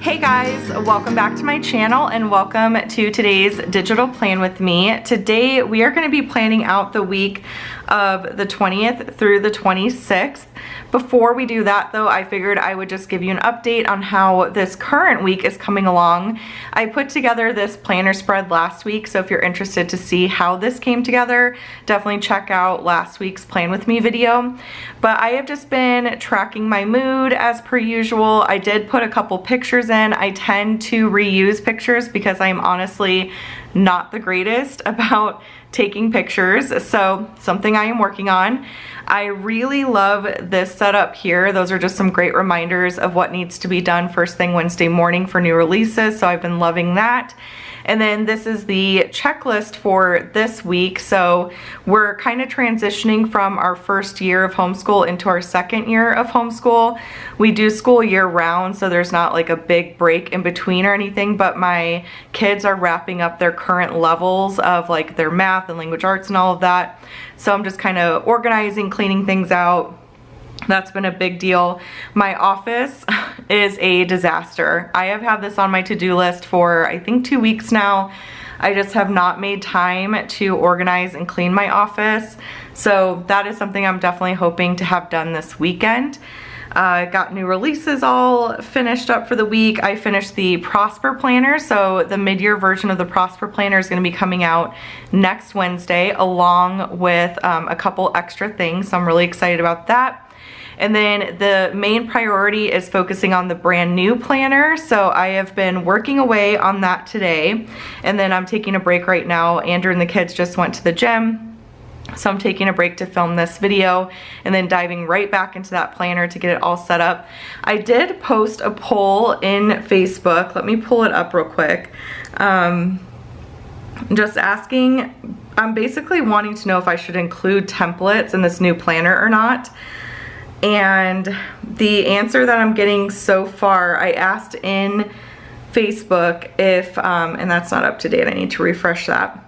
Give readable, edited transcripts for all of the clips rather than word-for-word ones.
Hey guys, welcome back to my channel and welcome to today's digital plan with me. Today we are going to be planning out the week of the 20th through the 26th. Before we do that though, I figured I would just give you an update on how this current week is coming along. I put together this planner spread last week, so if you're interested to see how this came together, definitely check out last week's plan with me video. But I have just been tracking my mood as per usual. I did put a couple pictures in. I tend to reuse pictures because I'm honestly not the greatest about taking pictures, so something I am working on. I really love this setup here. Those are just some great reminders of what needs to be done first thing Wednesday morning for new releases, so I've been loving that. And then this is the checklist for this week. So we're kind of transitioning from our first year of homeschool into our second year of homeschool. We do school year round, so there's not like a big break in between or anything, but my kids are wrapping up their current levels of like their math and language arts and all of that. So I'm just kind of organizing, cleaning things out. That's been a big deal. My office is a disaster. I have had this on my to-do list for I think 2 weeks now. I just have not made time to organize and clean my office. So that is something I'm definitely hoping to have done this weekend. Got new releases all finished up for the week. I finished the Prosper Planner, so the mid-year version of the Prosper Planner is going to be coming out next Wednesday along with a couple extra things, so I'm really excited about that. And then the main priority is focusing on the brand new planner. So I have been working away on that today. And then I'm taking a break right now. Andrew and the kids just went to the gym. So I'm taking a break to film this video and then diving right back into that planner to get it all set up. I did post a poll in Facebook. Let me pull it up real quick. Just asking, I'm basically wanting to know if I should include templates in this new planner or not. And the answer that I'm getting so far, I asked in Facebook if, and that's not up to date, I need to refresh that.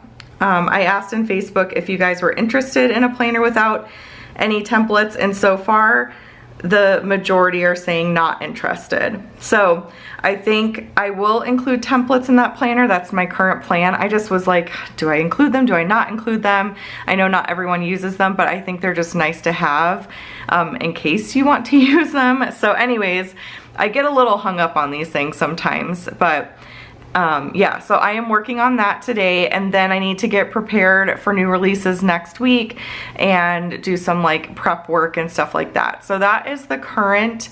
I asked in Facebook if you guys were interested in a planner without any templates, and so far the majority are saying not interested. So I think I will include templates in that planner. That's my current plan. I just was like, do I include them? Do I not include them? I know not everyone uses them, but I think they're just nice to have in case you want to use them. So anyways, I get a little hung up on these things sometimes, but yeah, so I am working on that today, and then I need to get prepared for new releases next week and do some like prep work and stuff like that. So that is the current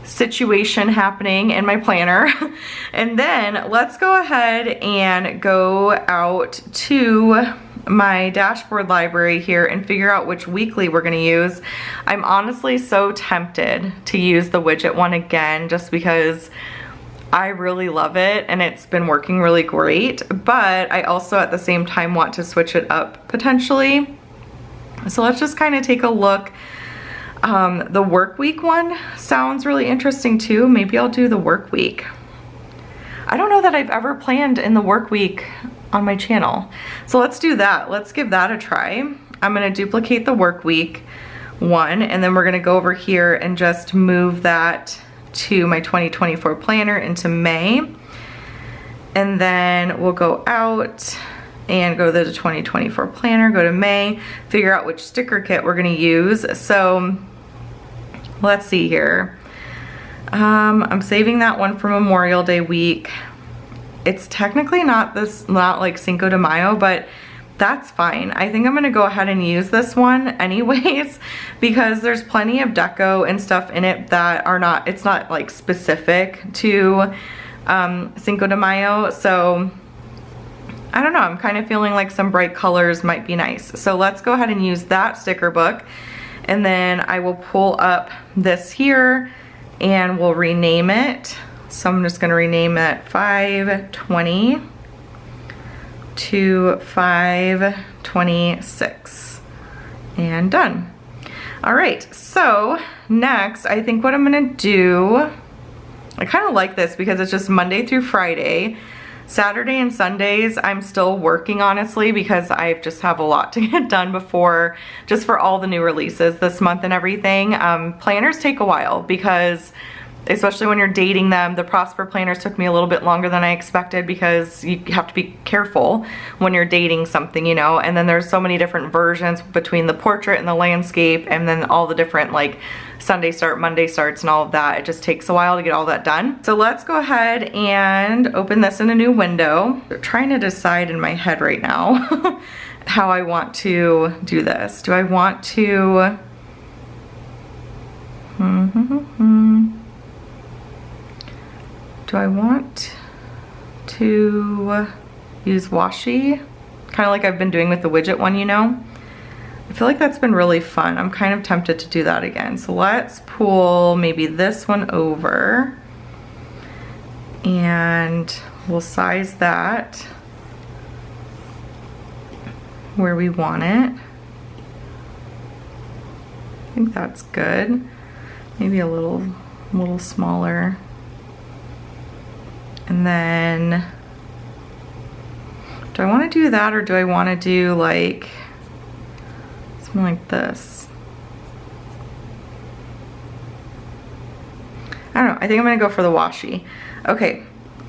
situation happening in my planner. And then let's go ahead and go out to my dashboard library here and figure out which weekly we're going to use. I'm honestly so tempted to use the widget one again just because I really love it and it's been working really great, but I also at the same time want to switch it up potentially. So let's just kind of take a look. The work week one sounds really interesting too. Maybe I'll do the work week. I don't know that I've ever planned in the work week on my channel. So let's do that. Let's give that a try. I'm going to duplicate the work week one, and then we're going to go over here and just move that to my 2024 planner into May, and then we'll go out and go to the 2024 planner, go to May, figure out which sticker kit we're going to use. So let's see here. I'm saving that one for Memorial Day week. It's technically not like Cinco de Mayo, but that's fine. I think I'm gonna go ahead and use this one anyways because there's plenty of deco and stuff in it that are not, it's not like specific to Cinco de Mayo. So I don't know, I'm kind of feeling like some bright colors might be nice. So let's go ahead and use that sticker book, and then I will pull up this here and we'll rename it. So I'm just gonna rename it 520 to 526 and done. All right, so next I think what I'm gonna do, I kind of like this because it's just Monday through Friday. Saturday and Sundays I'm still working honestly because I just have a lot to get done before, just for all the new releases this month and everything. Planners take a while because especially when you're dating them. The Prosper planners took me a little bit longer than I expected because you have to be careful when you're dating something, you know, and then there's so many different versions between the portrait and the landscape, and then all the different like Sunday start, Monday starts and all of that. It just takes a while to get all that done. So let's go ahead and open this in a new window. I'm trying to decide in my head right now how I want to do this. Do I want to do I want to use washi? Kind of like I've been doing with the widget one, you know? I feel like that's been really fun. I'm kind of tempted to do that again. So let's pull maybe this one over and we'll size that where we want it. I think that's good. Maybe a little smaller. And then, do I want to do that or do I want to do like something like this? I don't know. I think I'm going to go for the washi. Okay,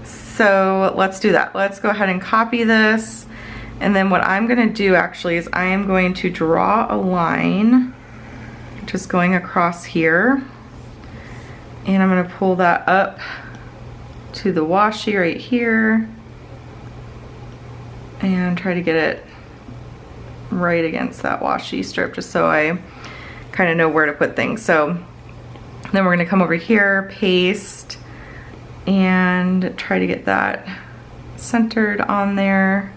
so let's do that. Let's go ahead and copy this. And then what I'm going to do actually is I am going to draw a line just going across here. And I'm going to pull that up to the washi right here and try to get it right against that washi strip just so I kind of know where to put things. So then we're going to come over here, paste, and try to get that centered on there.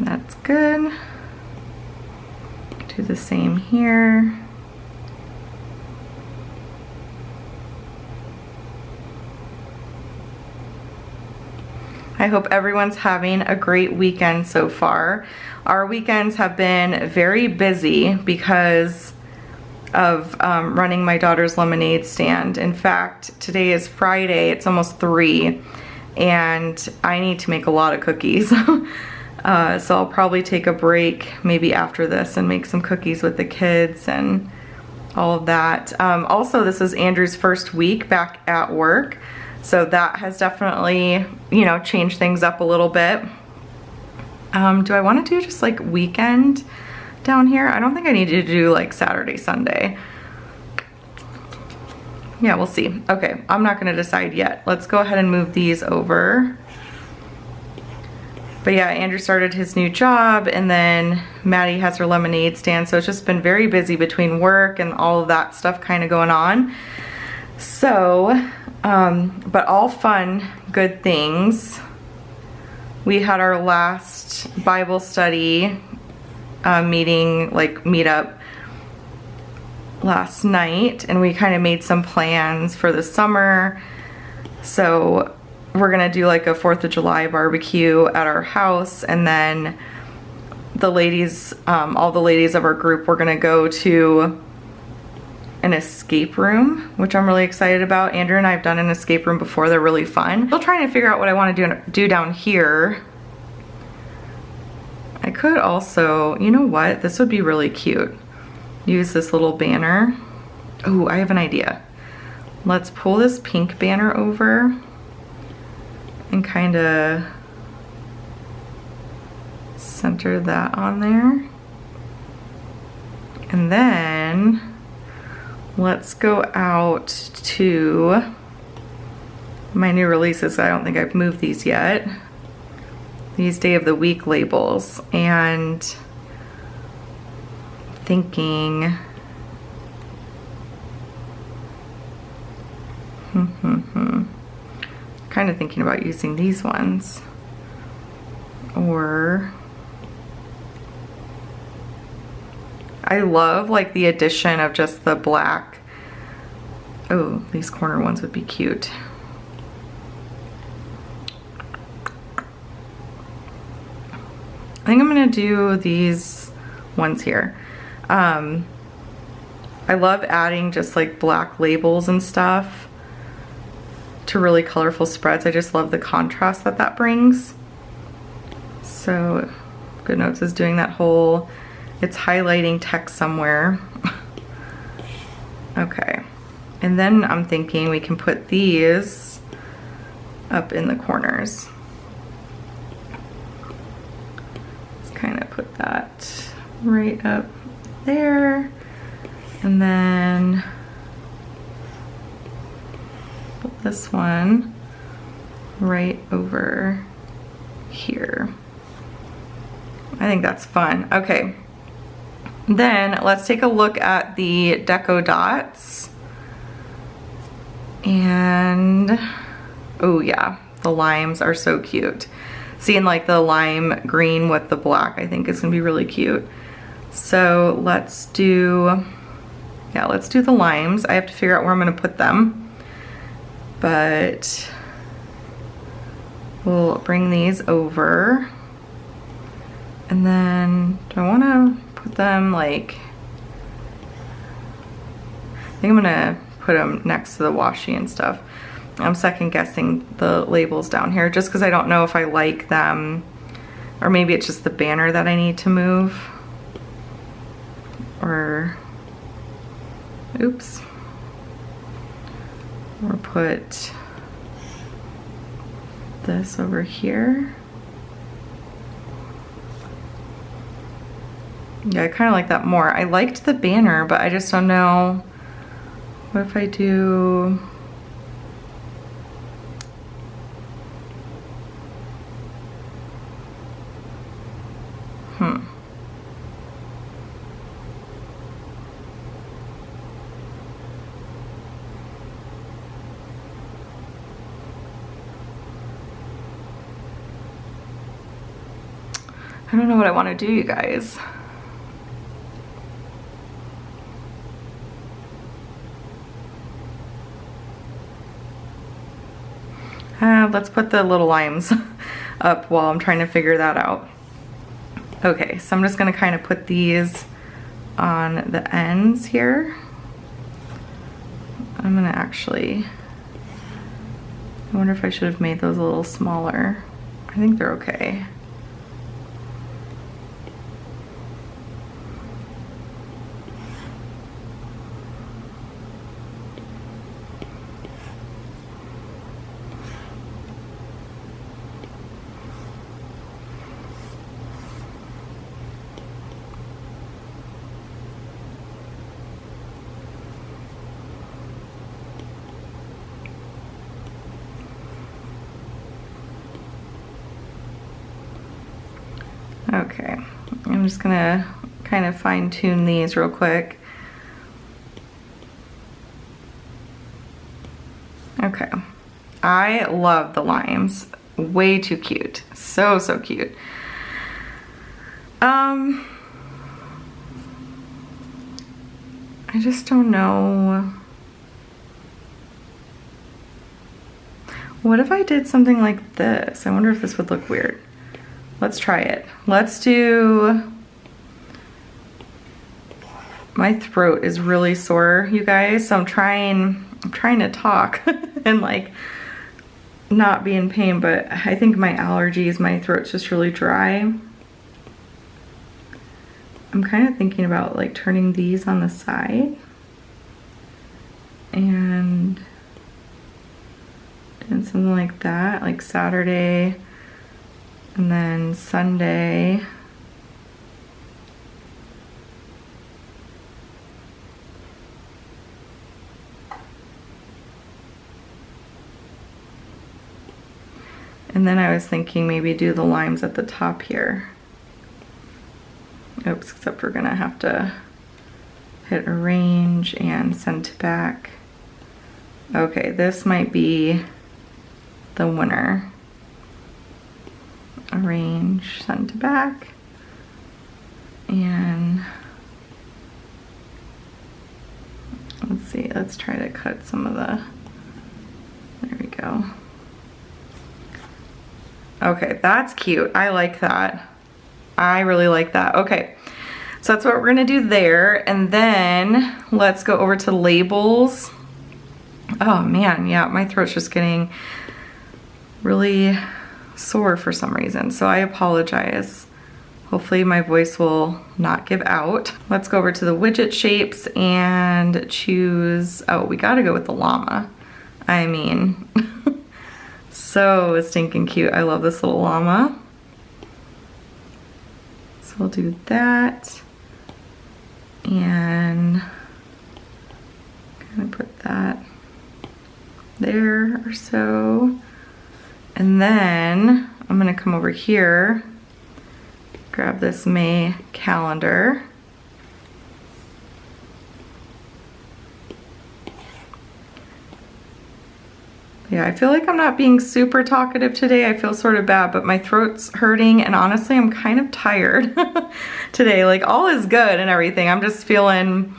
That's good. Do the same here. I hope everyone's having a great weekend so far. Our weekends have been very busy because of running my daughter's lemonade stand. In fact, today is Friday, it's almost 3, and I need to make a lot of cookies. So I'll probably take a break maybe after this and make some cookies with the kids and all of that. Also, this is Andrew's first week back at work. So that has definitely, you know, changed things up a little bit. Do I want to do just like weekend down here? I don't think I need to do like Saturday, Sunday. Yeah, we'll see. Okay, I'm not going to decide yet. Let's go ahead and move these over. But yeah, Andrew started his new job and then Maddie has her lemonade stand. So it's just been very busy between work and all of that stuff kind of going on. So, but all fun, good things. We had our last Bible study meeting, like meetup last night, and we kind of made some plans for the summer. So we're gonna do like a 4th of July barbecue at our house, and then the ladies, all the ladies of our group, we're gonna go to an escape room, which I'm really excited about. Andrew and I have done an escape room before. They're really fun. Still trying to figure out what I want to do down here. I could also, you know what? This would be really cute. Use this little banner. Oh, I have an idea. Let's pull this pink banner over and kind of center that on there. And then let's go out to my new releases. I don't think I've moved these yet. These day of the week labels, and thinking kind of thinking about using these ones, or I love like the addition of just the black. Oh, these corner ones would be cute. I think I'm gonna do these ones here. I love adding just like black labels and stuff to really colorful spreads. I just love the contrast that that brings. So Goodnotes is doing that whole, it's highlighting text somewhere. Okay, and then I'm thinking we can put these up in the corners. Let's kind of put that right up there, and then put this one right over here. I think that's fun. Okay, then let's take a look at the deco dots. And oh yeah, the limes are so cute. Seeing like the lime green with the black, I think is gonna be really cute. So let's do the limes. I have to figure out where I'm gonna put them, but we'll bring these over. And then, do I wanna put them like, I think I'm gonna put them next to the washi and stuff. I'm second guessing the labels down here just because I don't know if I like them, or maybe it's just the banner that I need to move. Or, oops. Or put this over here. Yeah, I kind of like that more. I liked the banner, but I just don't know. What if I do... I don't know what I want to do, you guys. Let's put the little limes up while I'm trying to figure that out. Okay, so I'm just gonna kind of put these on the ends here. I'm gonna actually, I wonder if I should have made those a little smaller. I think they're okay. Okay, I'm just gonna kind of fine tune these real quick. Okay, I love the limes. Way too cute. So, so cute. I just don't know. What if I did something like this? I wonder if this would look weird. Let's try it. Let's do, my throat is really sore, you guys, so I'm trying to talk and like not be in pain, but I think my allergies, my throat's just really dry. I'm kind of thinking about like turning these on the side and doing something like that, like Saturday and then Sunday. And then I was thinking maybe do the limes at the top here. Oops, except we're gonna have to hit arrange and send to back. Okay, this might be the winner. Arrange, send to back, and let's see, let's try to cut some of the, there we go. Okay, that's cute. I like that. I really like that. Okay, so that's what we're gonna do there, and then let's go over to labels. Oh man, yeah, my throat's just getting really sore for some reason, so I apologize. Hopefully my voice will not give out. Let's go over to the widget shapes and choose, oh, we gotta go with the llama. I mean, so stinking cute. I love this little llama. So we'll do that. And kind of put that there or so. And then I'm gonna come over here, grab this May calendar. Yeah, I feel like I'm not being super talkative today. I feel sort of bad, but my throat's hurting and honestly I'm kind of tired today. Like all is good and everything. I'm just feeling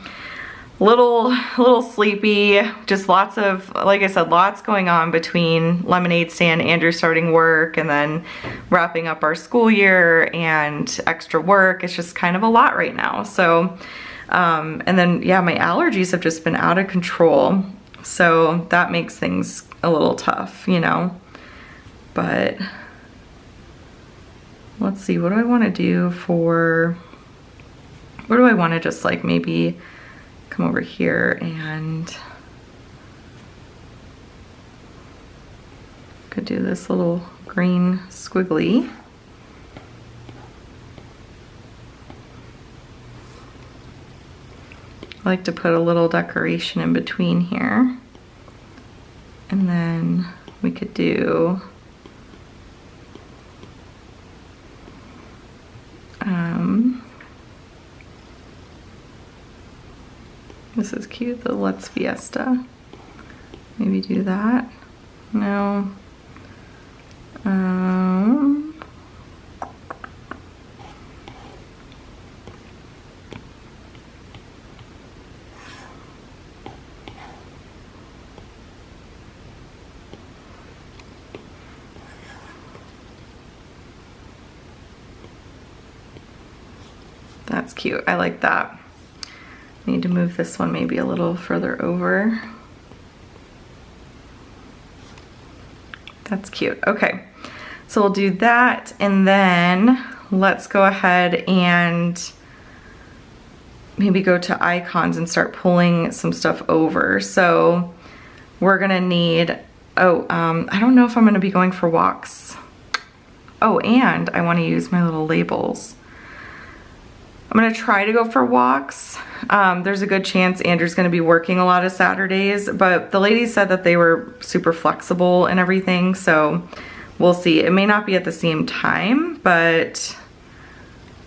a little sleepy. Just lots of, like I said, lots going on between lemonade stand, Andrew starting work, and then wrapping up our school year and extra work. It's just kind of a lot right now. So, and then yeah, my allergies have just been out of control. So that makes things a little tough, you know, but let's see, what do I want to do for, what do I want to just like maybe come over here and could do this little green squiggly. I like to put a little decoration in between here. And then we could do this is cute, the Let's Fiesta. Maybe do that. No. That's cute. I like that. Need to move this one maybe a little further over. That's cute. Okay, so we'll do that, and then let's go ahead and maybe go to icons and start pulling some stuff over. So we're gonna need, I don't know if I'm gonna be going for walks. Oh, and I wanna use my little labels. I'm gonna try to go for walks. There's a good chance Andrew's gonna be working a lot of Saturdays, but the ladies said that they were super flexible and everything, so we'll see. It may not be at the same time, but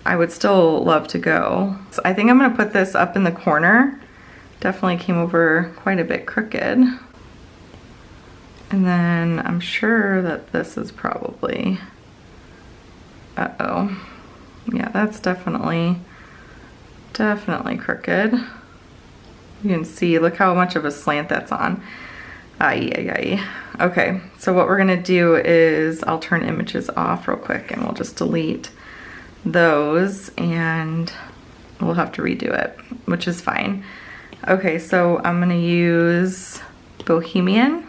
I would still love to go. So I think I'm gonna put this up in the corner. Definitely came over quite a bit crooked. And then I'm sure that this is probably, uh-oh. Yeah, that's definitely crooked. You can see, look how much of a slant that's on. Okay, so what we're gonna do is I'll turn images off real quick and we'll just delete those and we'll have to redo it, which is fine. Okay, so I'm gonna use Bohemian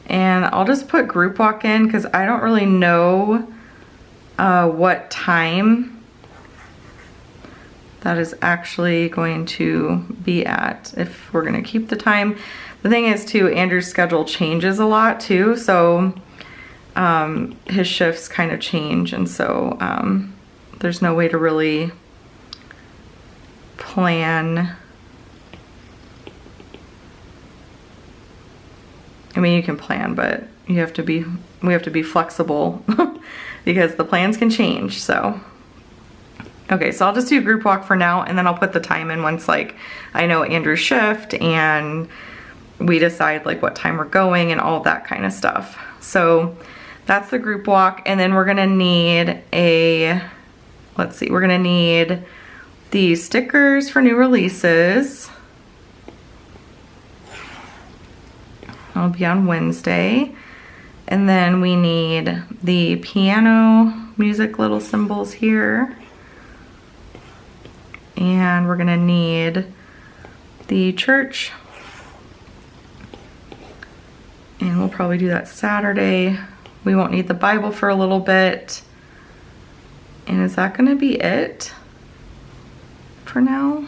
and I'll just put group walk in because I don't really know what time that is actually going to be at, if we're gonna keep the time. The thing is too, Andrew's schedule changes a lot too, so his shifts kind of change, and so there's no way to really plan. I mean, you can plan, but we have to be flexible because the plans can change, so. Okay, so I'll just do group walk for now, and then I'll put the time in once like I know Andrew's shift and we decide like what time we're going and all that kind of stuff. So that's the group walk, and then we're gonna need let's see, we're gonna need the stickers for new releases. I'll be on Wednesday. And then we need the piano music little symbols here. And we're gonna need the church. And we'll probably do that Saturday. We won't need the Bible for a little bit. And is that gonna be it for now?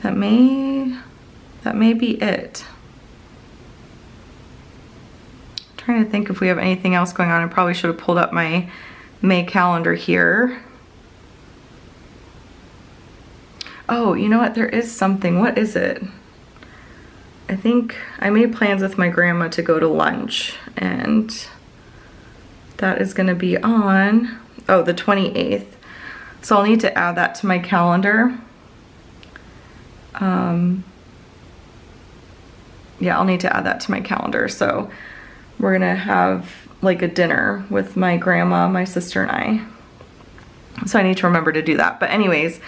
That may be it. I'm trying to think if we have anything else going on. I probably should have pulled up my May calendar here. Oh, you know what? There is something. What is it? I think I made plans with my grandma to go to lunch, and that is gonna be on, oh, the 28th. So I'll need to add that to my calendar. Yeah, I'll need to add that to my calendar. So we're gonna have like a dinner with my grandma, my sister, and I. So I need to remember to do that. But anyways,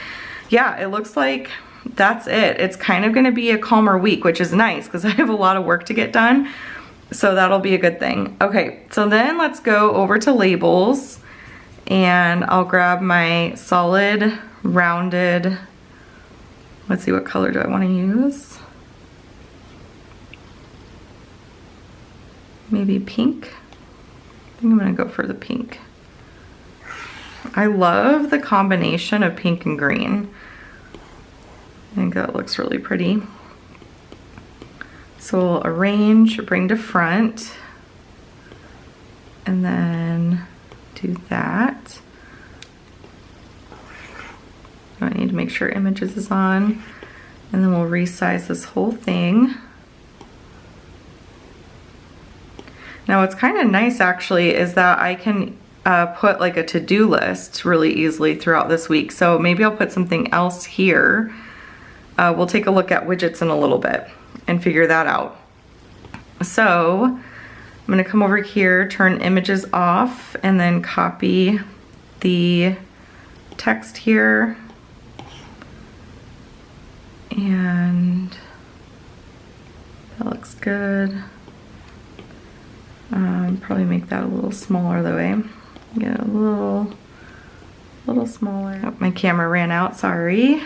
yeah, it looks like that's it. It's kind of gonna be a calmer week, which is nice because I have a lot of work to get done. So that'll be a good thing. Okay, so then let's go over to labels, and I'll grab my solid rounded, let's see, what color do I want to use? Maybe pink. I think I'm gonna go for the pink. I love the combination of pink and green. I think that looks really pretty. So we'll arrange, bring to front, and then do that. I need to make sure images is on, and then we'll resize this whole thing. Now what's kind of nice actually is that I can put like a to-do list really easily throughout this week. So maybe I'll put something else here. We'll take a look at widgets in a little bit and figure that out. So I'm gonna come over here, turn images off, and then copy the text here. And that looks good. Probably make that a little smaller that way. Get a little smaller. Oh, my camera ran out, sorry.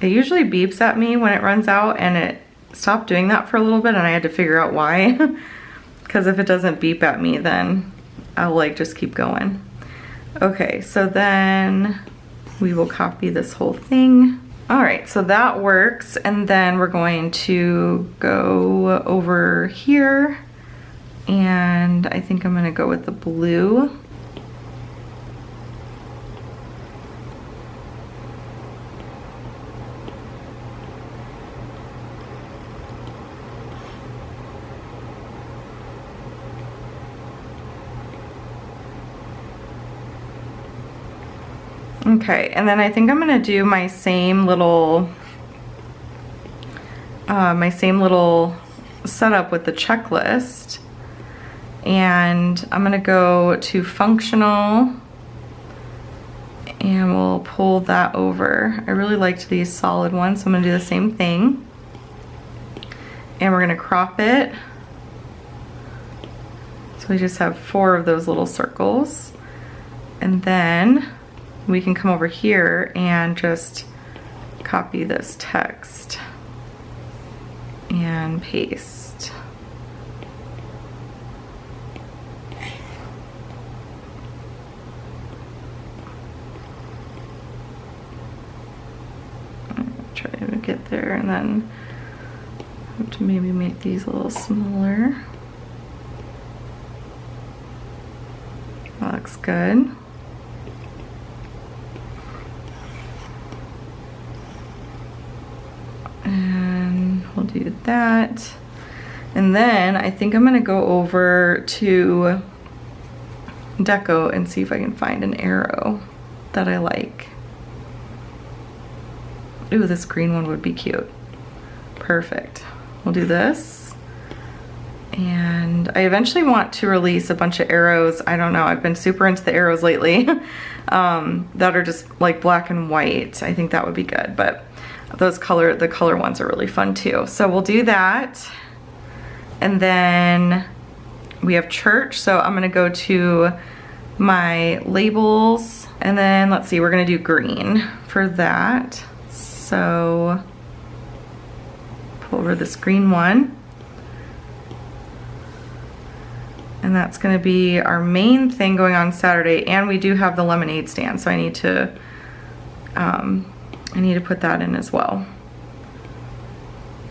It usually beeps at me when it runs out, and it stopped doing that for a little bit, and I had to figure out why. Because if it doesn't beep at me, then I'll like just keep going. Okay, so then we will copy this whole thing. All right, so that works, and then we're going to go over here, and I think I'm gonna go with the blue. Okay, and then I think I'm gonna do my same little setup with the checklist, and I'm gonna go to functional, and we'll pull that over. I really liked these solid ones, so I'm gonna do the same thing, and we're gonna crop it. So we just have 4 of those little circles, and then we can come over here and just copy this text and paste. Try to get there, and then I have to maybe make these a little smaller. That looks good. Do that, and then I think I'm gonna go over to Deco and see if I can find an arrow that I like. Ooh, this green one would be cute. Perfect. We'll do this, and I eventually want to release a bunch of arrows. I don't know, I've been super into the arrows lately that are just like black and white. I think that would be good, but the color ones are really fun too. So we'll do that. And then we have church. So I'm gonna go to my labels, and then let's see, we're gonna do green for that. So pull over this green one. And that's gonna be our main thing going on Saturday. And we do have the lemonade stand, so I need to put that in as well.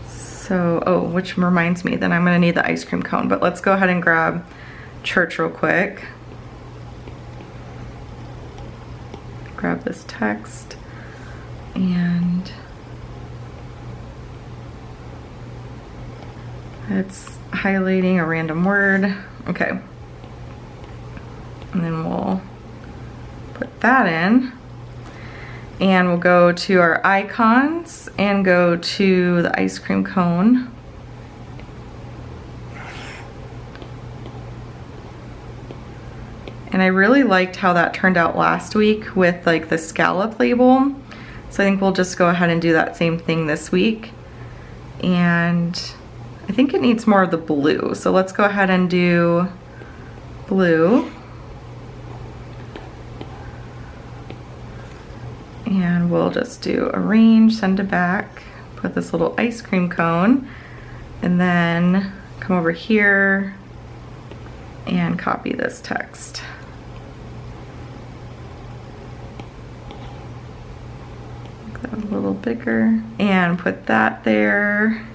So, oh, which reminds me, then I'm gonna need the ice cream cone, but let's go ahead and grab church real quick. Grab this text and it's highlighting a random word. Okay. And then we'll put that in. And we'll go to our icons and go to the ice cream cone. And I really liked how that turned out last week with like the scallop label. So I think we'll just go ahead and do that same thing this week. And I think it needs more of the blue. So let's go ahead and do blue. And we'll just do arrange, send to back, put this little ice cream cone, and then come over here and copy this text. Make that a little bigger and put that there.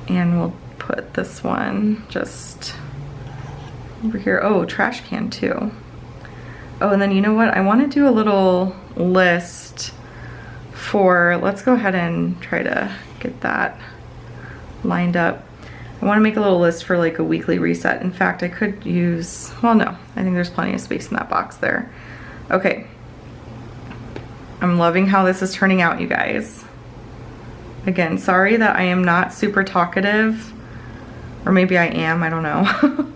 And we'll put this one just over here. Oh, trash can too. Oh, and then you know what? I want to do a little list for, let's go ahead and try to get that lined up. I want to make a little list for like a weekly reset. In fact, I could use, well, no, I think there's plenty of space in that box there. Okay. I'm loving how this is turning out, you guys. Again, sorry that I am not super talkative, or maybe I am, I don't know.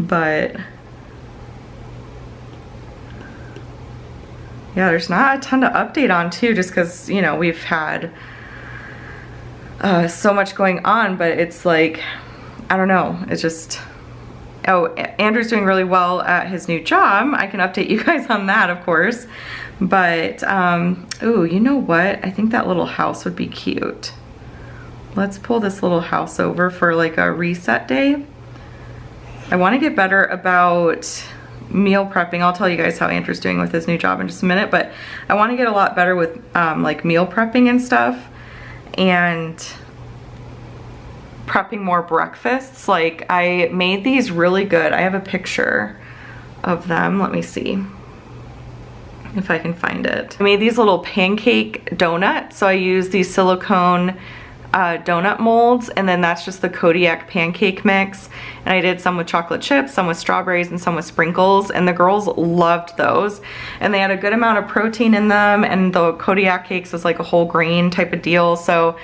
But yeah, there's not a ton to update on too, just because, you know, we've had so much going on, but it's like, I don't know, it's just, oh, Andrew's doing really well at his new job. I can update you guys on that, of course. But, ooh, you know what? I think that little house would be cute. Let's pull this little house over for like a reset day. I want to get better about meal prepping. I'll tell you guys how Andrew's doing with his new job in just a minute, but I want to get a lot better with like meal prepping and stuff, and prepping more breakfasts. Like, I made these really good. I have a picture of them. Let me see if I can find it. I made these little pancake donuts. So I used these silicone donut molds, and then that's just the Kodiak pancake mix. And I did some with chocolate chips, some with strawberries, and some with sprinkles, and the girls loved those. And they had a good amount of protein in them, and the Kodiak cakes is like a whole grain type of deal. So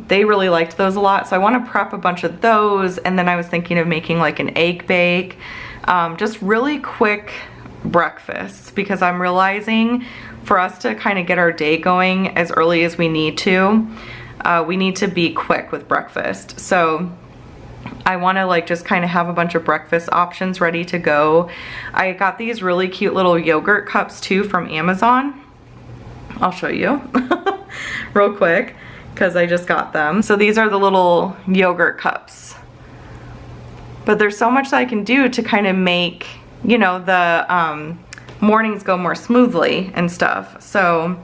they really liked those a lot. So I want to prep a bunch of those, and then I was thinking of making like an egg bake, just really quick breakfasts, because I'm realizing for us to kind of get our day going as early as we need to be quick with breakfast. So I want to like just kind of have a bunch of breakfast options ready to go. I got these really cute little yogurt cups too from Amazon. I'll show you real quick because I just got them. So these are the little yogurt cups. But there's so much that I can do to kind of make, you know, the mornings go more smoothly and stuff. So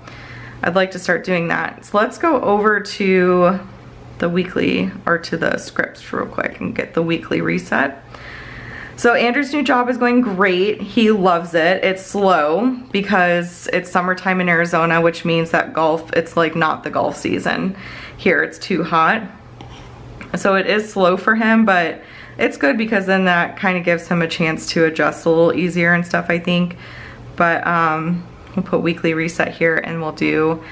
I'd like to start doing that. So let's go over to the weekly, or to the scripts real quick, and get the weekly reset. So Andrew's new job is going great. He loves it. It's slow because it's summertime in Arizona, which means that golf, it's like not the golf season here. It's too hot. So it is slow for him, but it's good because then that kind of gives him a chance to adjust a little easier and stuff, I think. But we'll put weekly reset here, and we'll do,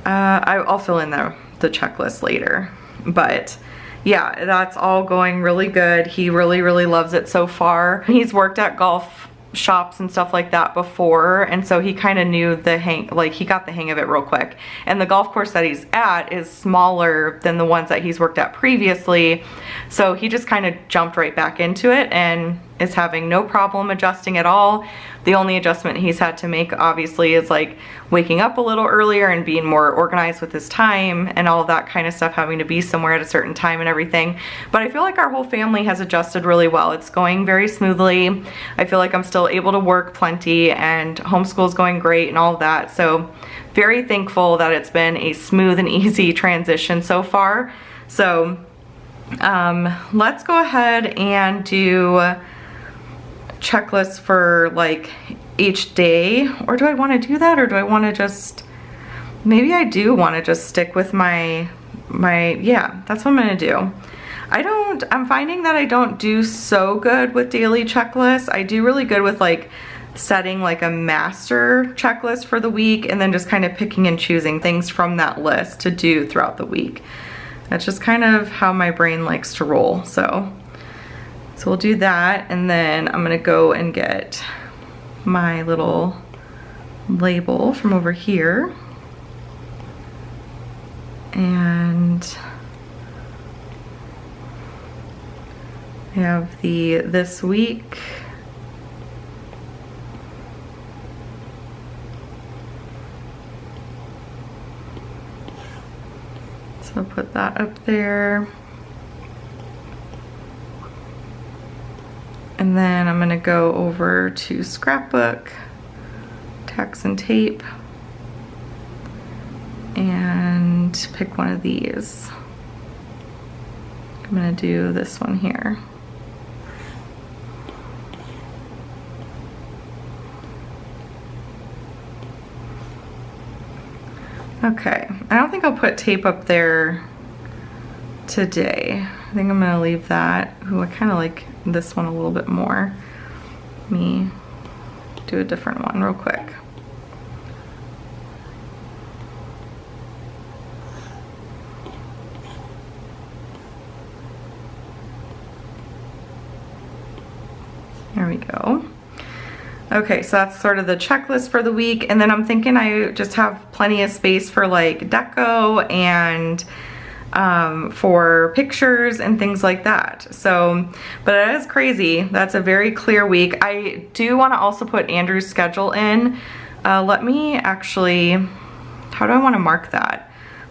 I'll fill in the checklist later. But yeah, that's all going really good. He really, really loves it so far. He's worked at golf shops and stuff like that before, and so he kind of knew the hang, like he got the hang of it real quick. And the golf course that he's at is smaller than the ones that he's worked at previously, so he just kind of jumped right back into it, and is having no problem adjusting at all. The only adjustment he's had to make obviously is like waking up a little earlier and being more organized with his time and all of that kind of stuff, having to be somewhere at a certain time and everything. But I feel like our whole family has adjusted really well. It's going very smoothly. I feel like I'm still able to work plenty and homeschool's going great and all of that. So very thankful that it's been a smooth and easy transition so far. So let's go ahead and do checklists for like each day. Or do I want to do that, or do I want to just, maybe I do want to just stick with my yeah, that's what I'm gonna do. I'm finding that I don't do so good with daily checklists. I do really good with like setting like a master checklist for the week and then just kind of picking and choosing things from that list to do throughout the week. That's just kind of how my brain likes to roll. So we'll do that, and then I'm gonna go and get my little label from over here. And I have the this week. So I'll put that up there. And then I'm gonna go over to scrapbook, tacks and tape, and pick one of these. I'm gonna do this one here. Okay, I don't think I'll put tape up there today. I think I'm gonna leave that. Ooh, I kinda like this one a little bit more. Let me do a different one real quick. There we go. Okay, so that's sort of the checklist for the week, and then I'm thinking I just have plenty of space for like deco and for pictures and things like that. So, but it is crazy. That's a very clear week. I do want to also put Andrew's schedule in. Let me actually, how do I want to mark that?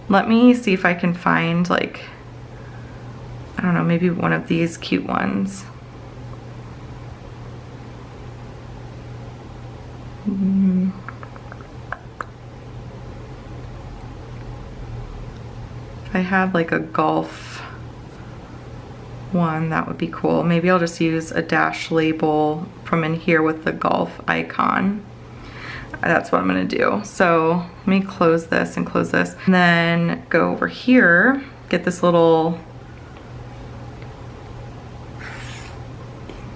Let me see if I can find like, I don't know, maybe one of these cute ones. If I had like a golf one, that would be cool. Maybe I'll just use a dash label from in here with the golf icon. That's what I'm gonna do. So let me close this and close this, and then go over here, get this little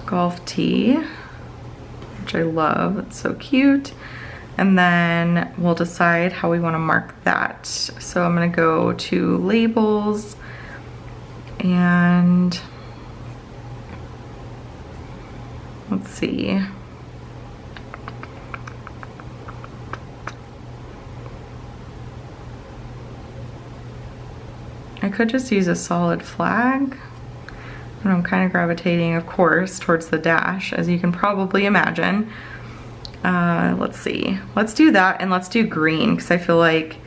golf tee, which I love. It's so cute. And then we'll decide how we want to mark that. So I'm going to go to labels, and let's see. I could just use a solid flag, and I'm kind of gravitating, of course, towards the dash, as you can probably imagine. Let's see, let's do that, and let's do green, because I feel like,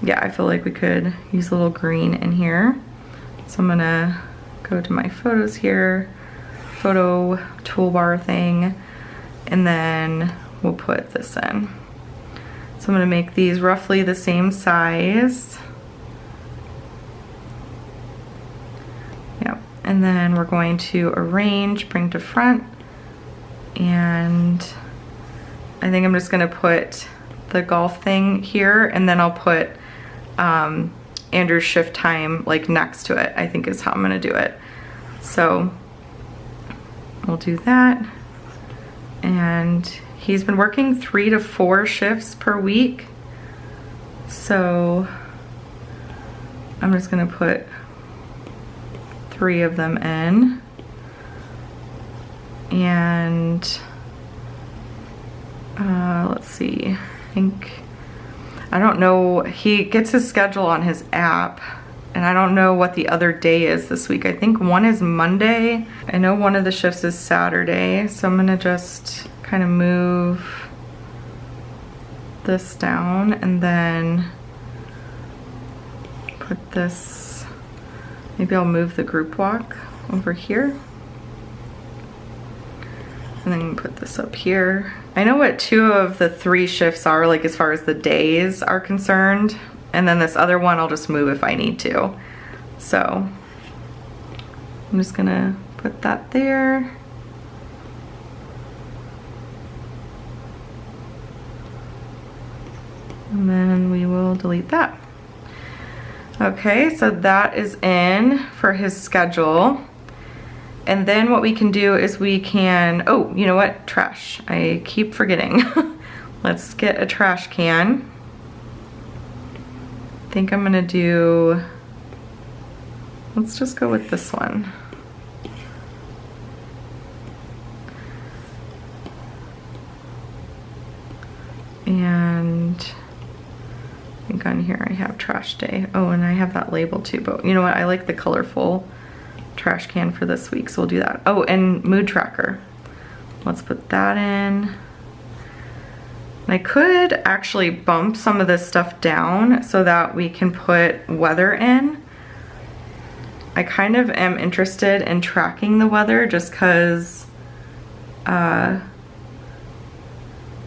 yeah, I feel like we could use a little green in here. So I'm gonna go to my photos here, photo toolbar thing, and then we'll put this in. So I'm gonna make these roughly the same size. Yep, and then we're going to arrange, bring to front, and I think I'm just gonna put the golf thing here, and then I'll put Andrew's shift time like next to it, I think is how I'm gonna do it. So we'll do that. And he's been working 3 to 4 shifts per week. So I'm just gonna put 3 of them in. And let's see, I don't know, he gets his schedule on his app, And I don't know what the other day is this week. I think one is Monday. I know one of the shifts is Saturday, so I'm gonna just kind of move this down and then put this, maybe I'll move the group walk over here. And then put this up here. I know what 2 of the 3 shifts are, like as far as the days are concerned. And then this other one I'll just move if I need to. So I'm just gonna put that there. And then we will delete that. Okay, so that is in for his schedule. And then what we can do is we can, oh, you know what? Trash. I keep forgetting. Let's get a trash can. I think I'm gonna do, let's just go with this one. And I think on here I have trash day. Oh, and I have that label too, but you know what? I like the colorful trash can for this week, so we'll do that. Oh, and mood tracker. Let's put that in. And I could actually bump some of this stuff down so that we can put weather in. I kind of am interested in tracking the weather just because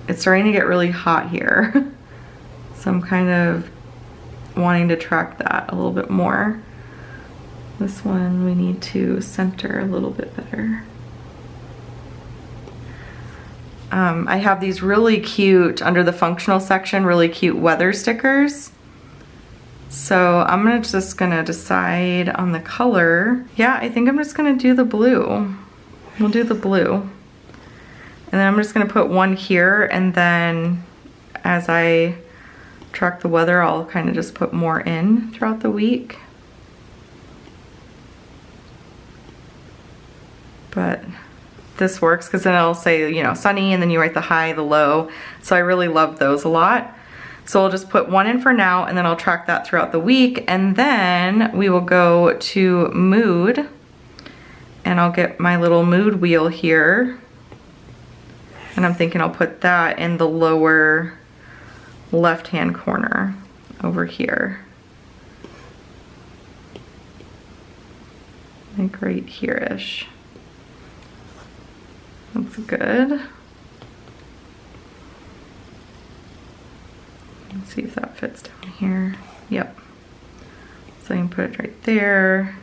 it's starting to get really hot here. So I'm kind of wanting to track that a little bit more. This one we need to center a little bit better. I have these really cute, under the functional section, really cute weather stickers. So I'm just gonna decide on the color. Yeah, I think I'm just gonna do the blue. We'll do the blue. And then I'm just gonna put one here, and then as I track the weather, I'll kind of just put more in throughout the week. But this works because then it'll say, you know, sunny, and then you write the high, the low. So I really love those a lot. So I'll just put one in for now, and then I'll track that throughout the week. And then we will go to mood, and I'll get my little mood wheel here. And I'm thinking I'll put that in the lower left-hand corner over here. Like right here-ish. That's good. Let's see if that fits down here. Yep. So I can put it right there.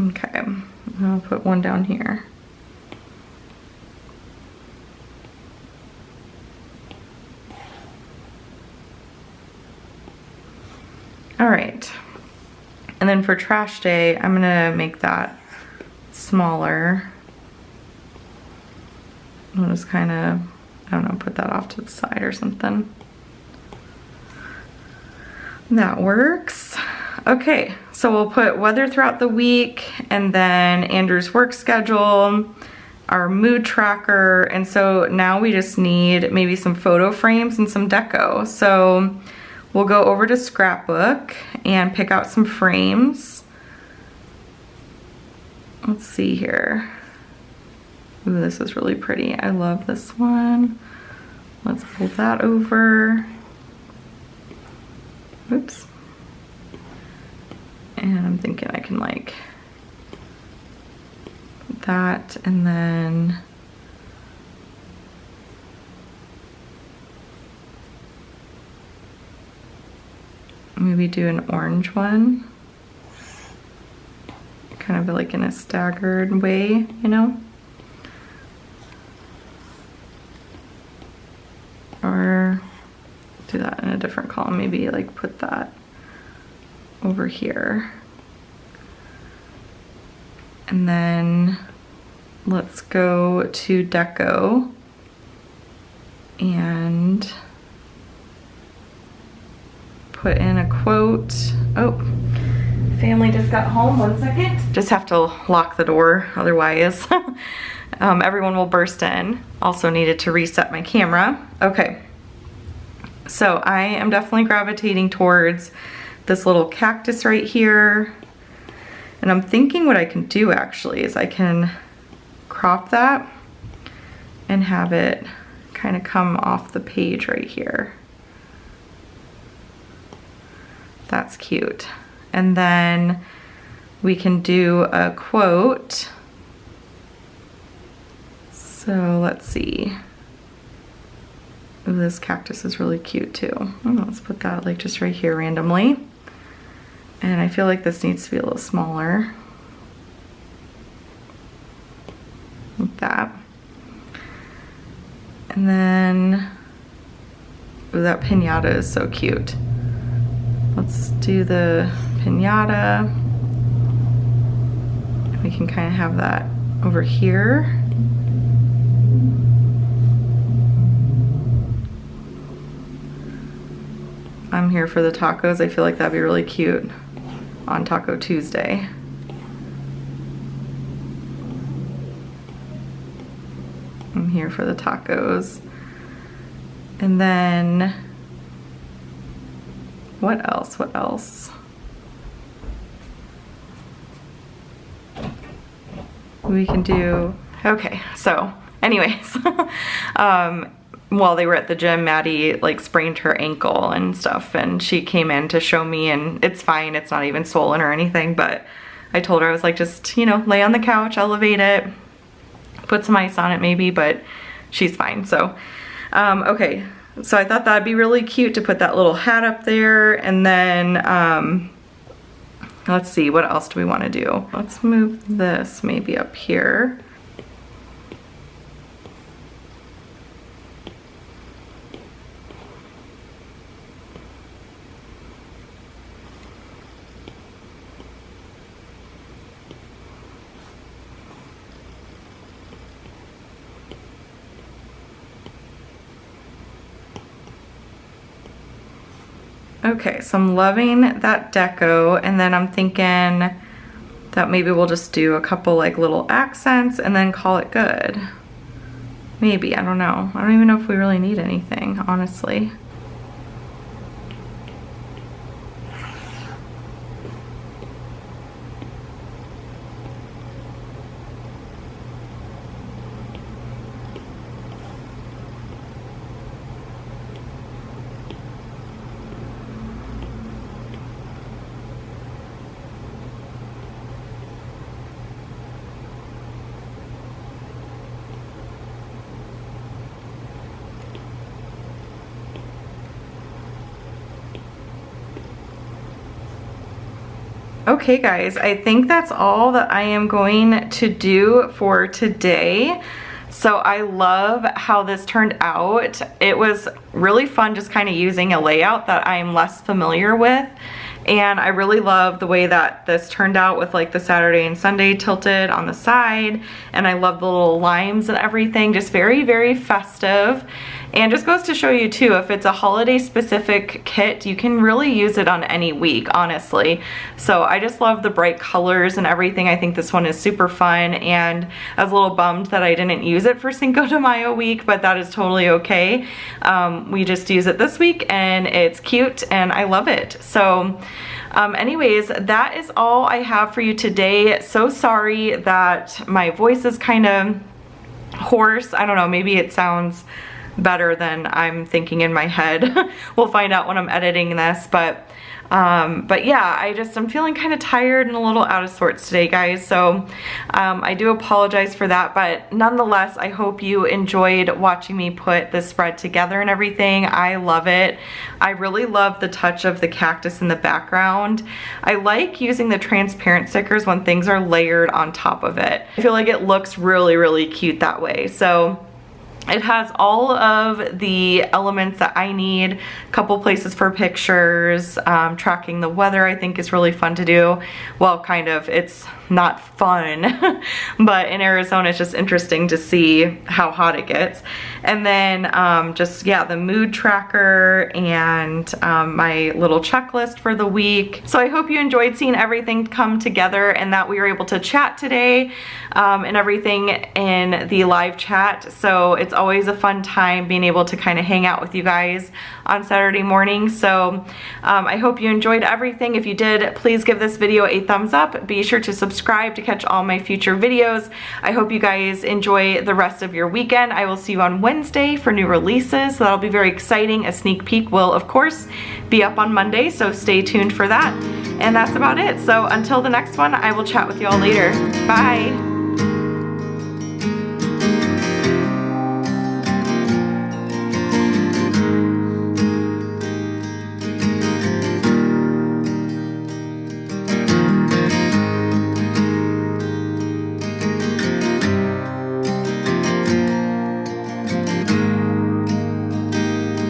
Okay, I'll put one down here. All right, and then for trash day, I'm gonna make that smaller. I'll just kind of, I don't know, put that off to the side or something. That works. Okay, so we'll put weather throughout the week, and then Andrew's work schedule, our mood tracker, and so now we just need maybe some photo frames and some deco. So we'll go over to Scrapbook and pick out some frames. Let's see here. Ooh, this is really pretty. I love this one. Let's pull that over. Oops. And I'm thinking I can like put that, and then maybe do an orange one, kind of like in a staggered way, you know? Or do that in a different column, maybe like put that over here. And then let's go to deco and put in a quote. Oh, family just got home, 1 second. Just have to lock the door, otherwise everyone will burst in. Also needed to reset my camera. Okay, so I am definitely gravitating towards this little cactus right here. And I'm thinking what I can do actually is I can crop that and have it kind of come off the page right here. That's cute. And then we can do a quote. So let's see. Ooh, this cactus is really cute too. Oh, let's put that like just right here randomly. And I feel like this needs to be a little smaller. Like that. And then, ooh, that piñata is so cute. Let's do the piñata. We can kind of have that over here. I'm here for the tacos. I feel like that'd be really cute on Taco Tuesday. I'm here for the tacos. And then, what else? What else? We can do, okay, so anyways, while they were at the gym, Maddie like sprained her ankle and stuff, and she came in to show me, and it's fine, it's not even swollen or anything, but I told her, I was like, just, you know, lay on the couch, elevate it, put some ice on it maybe, but she's fine. So okay, so I thought that'd be really cute to put that little hat up there. And then let's see, what else do we want to do? Let's move this maybe up here. Okay, so I'm loving that deco, and then I'm thinking that maybe we'll just do a couple like little accents and then call it good. Maybe, I don't know. I don't even know if we really need anything, honestly. Okay guys, I think that's all that I am going to do for today. So I love how this turned out. It was really fun just kind of using a layout that I'm less familiar with. And I really love the way that this turned out with like the Saturday and Sunday tilted on the side. And I love the little limes and everything, just very, very festive. And just goes to show you too, if it's a holiday specific kit, you can really use it on any week, honestly. So I just love the bright colors and everything. I think this one is super fun, and I was a little bummed that I didn't use it for Cinco de Mayo week, but that is totally okay. We just use it this week and it's cute and I love it. So anyways, that is all I have for you today. So sorry that my voice is kind of hoarse. I don't know, maybe it sounds better than I'm thinking in my head. We'll find out when I'm editing this, but yeah, I'm feeling kind of tired and a little out of sorts today, guys. So I do apologize for that, but nonetheless, I hope you enjoyed watching me put this spread together and everything. I love it. I really love the touch of the cactus in the background. I like using the transparent stickers when things are layered on top of it. I feel like it looks really, really cute that way. So it has all of the elements that I need, a couple places for pictures, tracking the weather I think is really fun to do. Well, kind of, it's not fun. But in Arizona, it's just interesting to see how hot it gets. And then just, yeah, the mood tracker and my little checklist for the week. So I hope you enjoyed seeing everything come together and that we were able to chat today and everything in the live chat. So it's always a fun time being able to kind of hang out with you guys on Saturday morning. So I hope you enjoyed everything. If you did, please give this video a thumbs up. Be sure to subscribe to catch all my future videos. I hope you guys enjoy the rest of your weekend. I will see you on Wednesday for new releases. So that'll be very exciting. A sneak peek will, of course, be up on Monday, so stay tuned for that. And that's about it. So until the next one, I will chat with you all later. Bye.